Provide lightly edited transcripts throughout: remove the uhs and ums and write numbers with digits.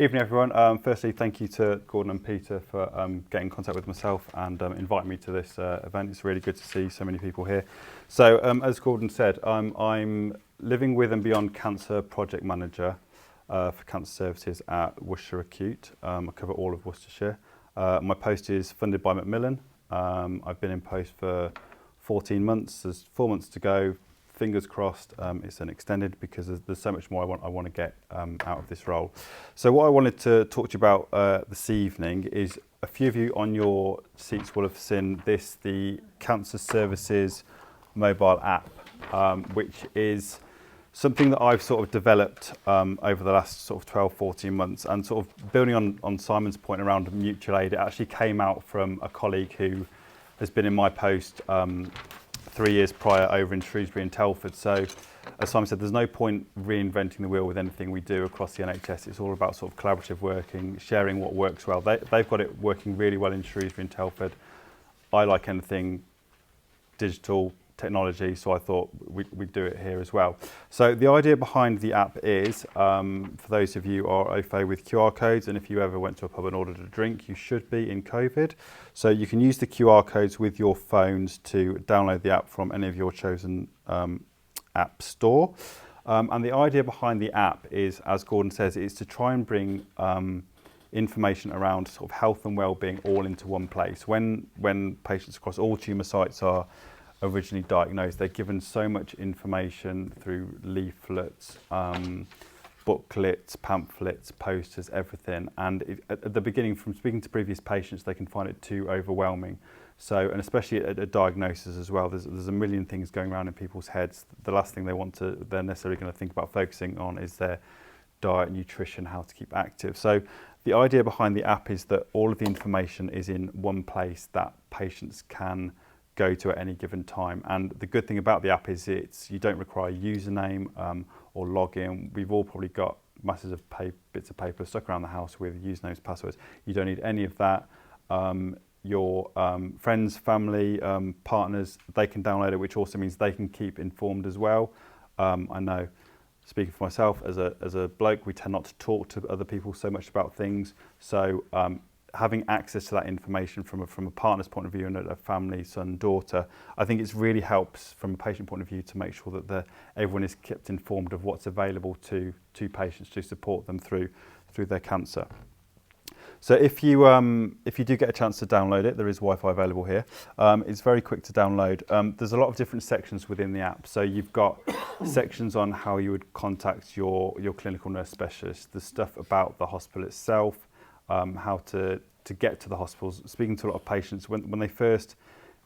Evening, everyone. Firstly, thank you to Gordon and Peter for getting in contact with myself and inviting me to this event. It's really good to see so many people here. So, as Gordon said, I'm Living with and Beyond Cancer Project Manager for Cancer Services at Worcestershire Acute. I cover all of Worcestershire. My post is funded by Macmillan. I've been in post for 14 months. There's 4 months to go. Fingers crossed it's an extended, because there's so much more I want to get out of this role. So what I wanted to talk to you about this evening is, a few of you on your seats will have seen this, the Cancer Services mobile app, which is something that I've sort of developed over the last sort of 12, 14 months, and sort of building on Simon's point around mutual aid. It actually came out from a colleague who has been in my post 3 years prior over in Shrewsbury and Telford. So, as Simon said, there's no point reinventing the wheel with anything we do across the NHS. It's all about sort of collaborative working, sharing what works well. They've got it working really well in Shrewsbury and Telford. I like anything digital technology, so I thought we'd do it here as well. So the idea behind the app is, for those of you who are au fait with QR codes, and if you ever went to a pub and ordered a drink, you should be in COVID. So you can use the QR codes with your phones to download the app from any of your chosen app store. And the idea behind the app is, as Gordon says, is to try and bring information around sort of health and well-being all into one place. When patients across all tumour sites are originally diagnosed, they're given so much information through leaflets, booklets, pamphlets, posters, everything. And at the beginning, from speaking to previous patients, they can find it too overwhelming. So, and especially at a diagnosis as well, there's a million things going around in people's heads. The last thing they're necessarily going to think about focusing on is their diet, nutrition, how to keep active. So the idea behind the app is that all of the information is in one place that patients can go to at any given time. And the good thing about the app is you don't require a username or login. We've all probably got masses of bits of paper stuck around the house with usernames, passwords. You don't need any of that. Your friends, family, partners, they can download it, which also means they can keep informed as well. I know, speaking for myself, as a bloke, we tend not to talk to other people so much about things. So having access to that information from a partner's point of view and a family, son, daughter, I think it really helps from a patient point of view to make sure that everyone is kept informed of what's available to patients to support them through their cancer. So if you do get a chance to download it, there is Wi-Fi available here. It's very quick to download. There's a lot of different sections within the app. So you've got sections on how you would contact your clinical nurse specialist, the stuff about the hospital itself, how to get to the hospitals. Speaking to a lot of patients, when they first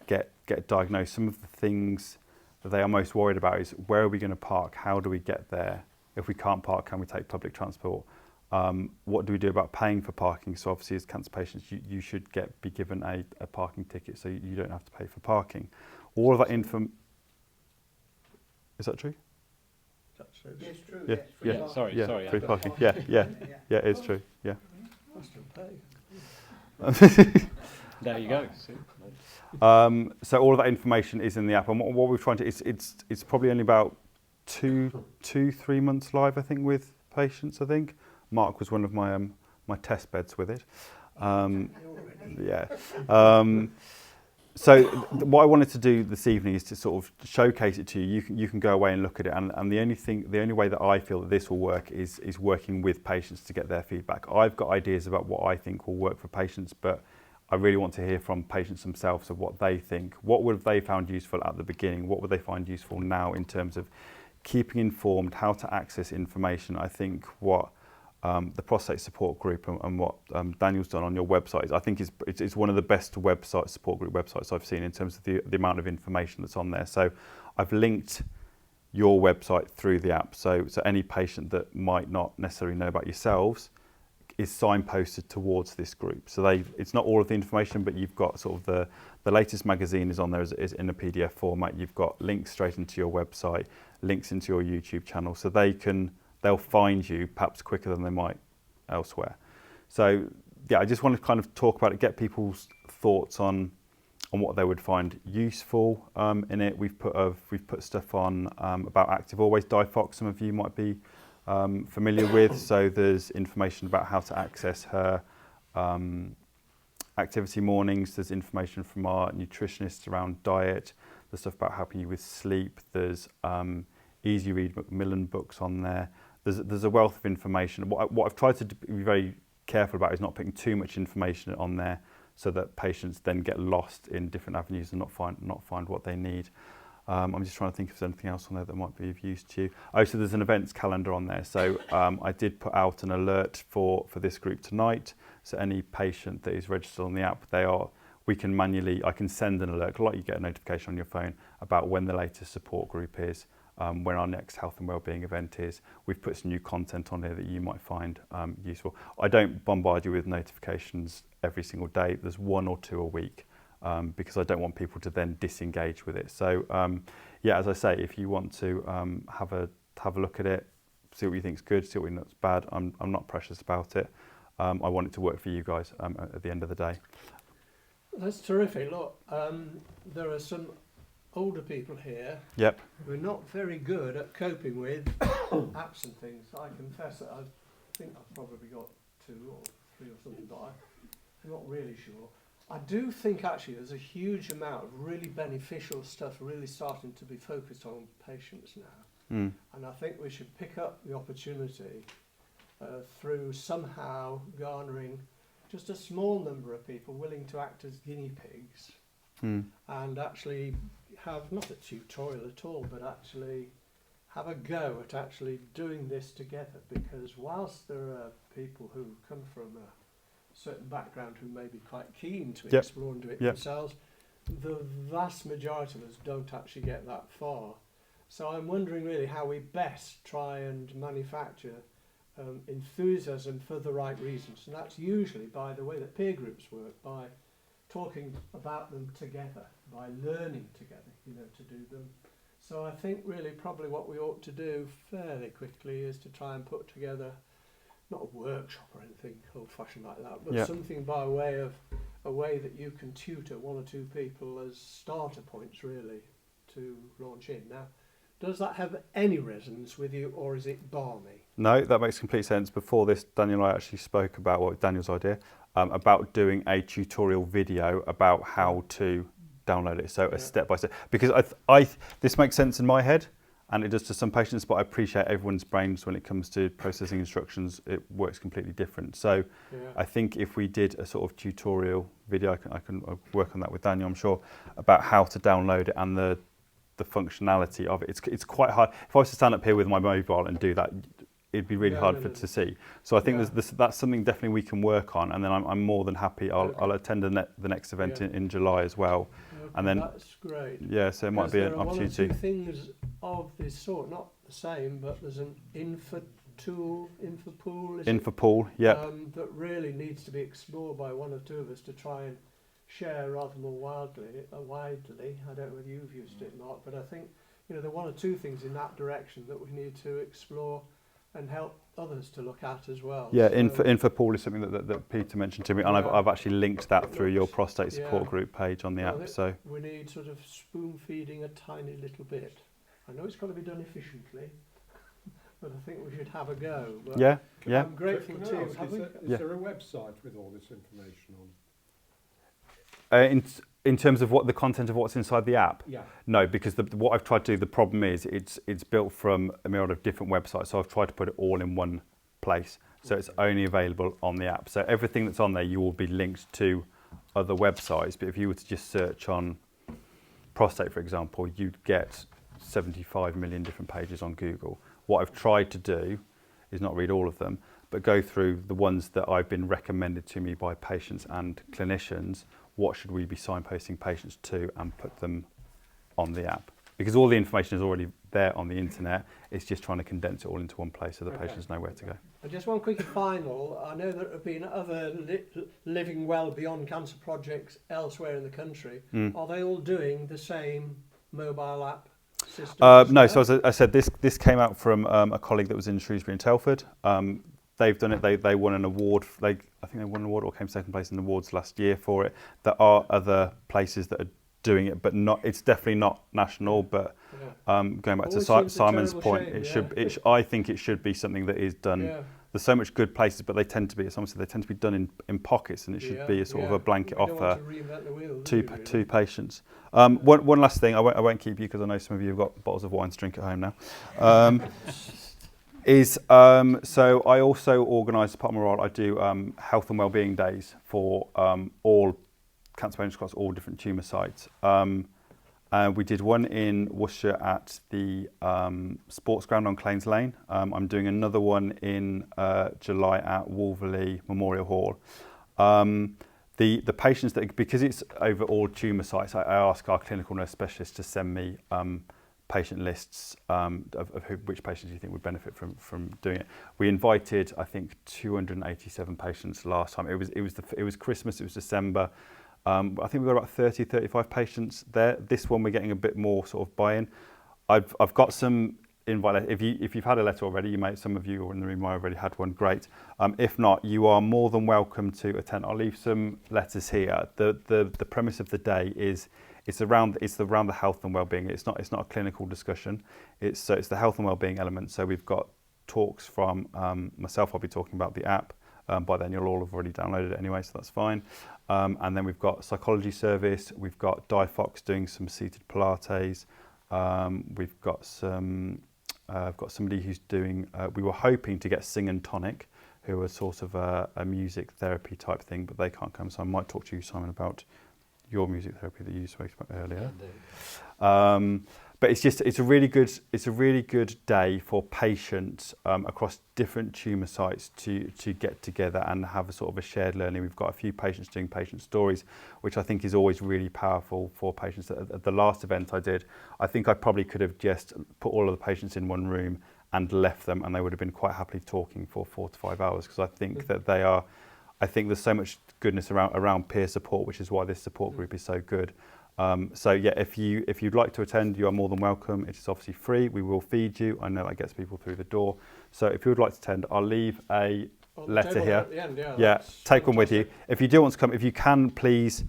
get diagnosed, some of the things that they are most worried about is, where are we going to park? How do we get there? If we can't park, can we take public transport? What do we do about paying for parking? So obviously, as cancer patients, you should be given a parking ticket, so you don't have to pay for parking. All of that info. Is that true? It's true. Yeah. Yeah. Sorry. Free parking. Yeah. It's true. Yeah. There you go. So all of that information is in the app, and what we're trying to it's probably only about 2-3 months live, I think, with patients. I think Mark was one of my test beds with it. So what I wanted to do this evening is to sort of showcase it to you. You can go away and look at it, and the only way that I feel that this will work is working with patients to get their feedback. I've got ideas about what I think will work for patients, but I really want to hear from patients themselves of what they think. What would they found useful at the beginning? What would they find useful now in terms of keeping informed, how to access information? I think what the prostate support group and what Daniel's done on your website, I think it's one of the best support group websites I've seen in terms of the amount of information that's on there. So I've linked your website through the app, so any patient that might not necessarily know about yourselves is signposted towards this group. So it's not all of the information, but you've got sort of the latest magazine is on there is in a PDF format. You've got links straight into your website, links into your YouTube channel, so they'll find you perhaps quicker than they might elsewhere. So yeah, I just want to kind of talk about it, get people's thoughts on what they would find useful in it. We've put stuff on about Active Always. Difox, some of you might be familiar with. So there's information about how to access her activity mornings. There's information from our nutritionists around diet. There's stuff about helping you with sleep. There's easy read Macmillan books on there. There's a wealth of information. What I've tried to be very careful about is not putting too much information on there so that patients then get lost in different avenues and not find what they need. I'm just trying to think if there's anything else on there that might be of use to you. Oh, so there's an events calendar on there. So I did put out an alert for this group tonight. So any patient that is registered on the app, I can send an alert, like you get a notification on your phone about when the latest support group is, when our next health and wellbeing event is. We've put some new content on here that you might find useful. I don't bombard you with notifications every single day. There's 1 or 2 a week. Because I don't want people to then disengage with it. So yeah, as I say, if you want to have a look at it, see what you think's good, see what you think's bad. I'm not precious about it. I want it to work for you guys at the end of the day. That's terrific. Look, there are some older people here Yep. who are not very good at coping with apps and things. I confess that I think I've probably got 2 or 3 or something, but I'm not really sure. I do think actually there's a huge amount of really beneficial stuff really starting to be focused on patients now. And I think we should pick up the opportunity through somehow garnering just a small number of people willing to act as guinea pigs and actually have not a tutorial at all, but actually have a go at actually doing this together. Because whilst there are people who come from a certain background who may be quite keen to explore and do it themselves, the vast majority of us don't actually get that far. So I'm wondering really how we best try and manufacture enthusiasm for the right reasons, and that's usually by the way that peer groups work, by talking about them together, by learning together, to do them. So I think really probably what we ought to do fairly quickly is to try and put together not a workshop or anything old-fashioned like that, but something by way of a way that you can tutor 1 or 2 people as starter points really to launch in. Now, does that have any resonance with you, or is it balmy? No, that makes complete sense. Before this, Daniel and I actually spoke about Daniel's idea, about doing a tutorial video about how to download it. So a step-by-step, because this makes sense in my head, and it does to some patients, but I appreciate everyone's brains when it comes to processing instructions. It works completely different. So I think if we did a sort of tutorial video, I can work on that with Daniel, I'm sure, about how to download it and the functionality of it. It's quite hard. If I was to stand up here with my mobile and do that, it'd be really hard to see. So I think that's something definitely we can work on, and then I'm more than happy. I'll attend the next event in July as well. And then that's great. Yeah, so it might be an opportunity. There are 1 or 2 things of this sort, not the same, but there's an Infopool, that really needs to be explored by 1 or 2 of us to try and share rather more widely. I don't know whether you've used it or not, but I think there are 1 or 2 things in that direction that we need to explore and help others to look at as well. Yeah, so Infopool is something that Peter mentioned to me, and I've actually linked that through your prostate support group page on the app. So we need sort of spoon feeding a tiny little bit. I know it's got to be done efficiently, but I think we should have a go. But I'm grateful too. Is there a website with all this information on? In terms of what the content of what's inside the app? Yeah. No, because what I've tried to do, the problem is it's built from a myriad of different websites, so I've tried to put it all in one place. So it's only available on the app. So everything that's on there, you will be linked to other websites. But if you were to just search on prostate, for example, you'd get 75 million different pages on Google. What I've tried to do is not read all of them, but go through the ones that I've been recommended to me by patients and clinicians. What should we be signposting patients to, and put them on the app? Because all the information is already there on the internet. It's just trying to condense it all into one place so the patients know where to go. And just one quick final. I know there have been other living well beyond cancer projects elsewhere in the country. Are they all doing the same mobile app system? No, so as I said, this came out from a colleague that was in Shrewsbury and Telford. They've done it. They won an award. I think they won an award or came second place in the awards last year for it. There are other places that are doing it, but not. It's definitely not national. But Yeah. going back to Always seems a Simon's terrible point, shame, it yeah. should. I think it should be something that is done. Yeah. There's so much good places, but they tend to be, as someone said, they tend to be done in pockets, and it should be a sort of a blanket We don't offer want to reinvent the wheel, do we, really? two patients. One last thing, I won't keep you because I know some of you have got bottles of wine to drink at home now. So I also organise, part of my role, I do health and wellbeing days for all cancer patients across all different tumour sites. We did one in Worcestershire at the sports ground on Claines Lane. I'm doing another one in July at Wolverley Memorial Hall. The patients that, because it's over all tumour sites, I ask our clinical nurse specialists to send me patient lists of which patients you think would benefit from doing it. We invited, I think, 287 patients last time. It was Christmas, it was December. I think we've got about 30, 35 patients there. This one we're getting a bit more sort of buy-in. I've got some invite. If you've had a letter already, some of you in the room might have already had one. Great. If not, you are more than welcome to attend. I'll leave some letters here. The premise of the day is it's around the health and wellbeing. It's not a clinical discussion. It's the health and wellbeing element. So we've got talks from myself. I'll be talking about the app. By then you'll all have already downloaded it anyway, so that's fine. And then we've got psychology service. We've got Di Fox doing some seated Pilates. We've got I've got somebody who's doing. We were hoping to get Sing and Tonic, who are sort of a music therapy type thing, but they can't come. So I might talk to you, Simon, about your music therapy that you spoke about earlier. But it's a really good day for patients across different tumour sites to get together and have a sort of a shared learning. We've got a few patients doing patient stories, which I think is always really powerful for patients. At the last event I did, I think I probably could have just put all of the patients in one room and left them, and they would have been quite happily talking for 4 to 5 hours, because I think that I think there's so much goodness around peer support, which is why this support group is so good. So yeah, if you'd like to attend, you are more than welcome. It is obviously free. We will feed you. I know that gets people through the door. So if you would like to attend, I'll leave a letter here. At the end, Take one with you. If you do want to come, if you can, please,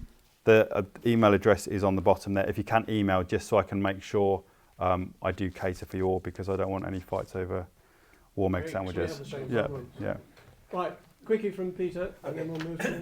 the email address is on the bottom there. If you can email, just so I can make sure I do cater for you all, because I don't want any fights over warm egg sandwiches. Yeah. Yeah. Right, quickie from Peter, and then we'll move to